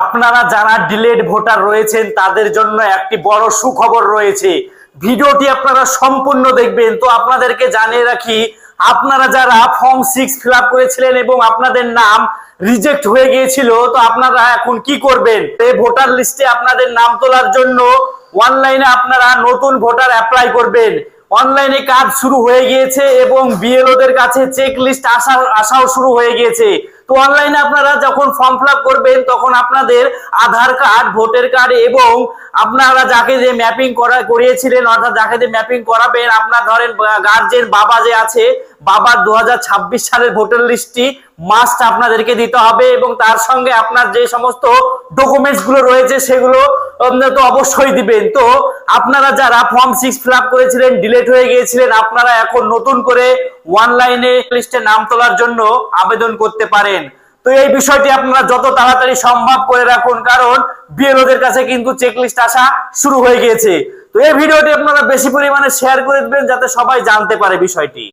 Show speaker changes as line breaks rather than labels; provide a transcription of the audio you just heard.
আপনারা যারা delayed voter রয়েছেন তাদের জন্য একটি বড় সুখবর রয়েছে। ভিডিওটি আপনারা সম্পূর্ণ দেখবেন। তো আপনাদেরকে জানিয়ে রাখি, আপনারা যারা ফর্ম 6 ফিল আপ করেছিলেন এবং আপনাদের নাম রিজেক্ট হয়ে গিয়েছিল, তো আপনারা এখন কি করবেন? এই ভোটার লিস্টে আপনাদের নাম তোলার জন্য অনলাইনে আপনারা নতুন ভোটার অ্যাপ্লাই করবেন। অনলাইনে কাজ শুরু হয়ে গিয়েছে এবং বিএলওদের কাছে চেক লিস্ট আসাও শুরু হয়ে গিয়েছে। তো অনলাইনে আপনারা যখন ফর্ম ফিল আপ করবেন তখন আপনাদের আধার কার্ড, ভোটার কার্ড এবং আপনারা যাকে যে ম্যাপিং করিয়েছিলেন, অর্থাৎ যাকে যে ম্যাপিং করাবেন, আপনার ধরেন গার্জেন বাবা যে আছে, বাবার 2026 সালের ভোটার লিস্টটি মাস্ট আপনাদেরকে দিতে হবে এবং তার সঙ্গে আপনার যে সমস্ত ডকুমেন্টস গুলো রয়েছে সেগুলো তো অবশ্যই দিবেন। তো আপনারা যারা ফর্ম 6 ফিল আপ করেছিলেন, ডিলেট হয়ে গিয়েছিলেন, আপনারা এখন নতুন করে অনলাইনে লিস্টে নাম তোলার জন্য আবেদন করতে পারেন। তো এই বিষয়টি আপনারা যত তাড়াতাড়ি সম্ভব করে রাখুন, কারণ বিএলওদের কাছে কিন্তু চেক লিস্ট আসা শুরু হয়ে গিয়েছে। তো এই ভিডিওটি আপনারা বেশি পরিমাণে শেয়ার করে দিবেন যাতে সবাই জানতে পারে বিষয়টি।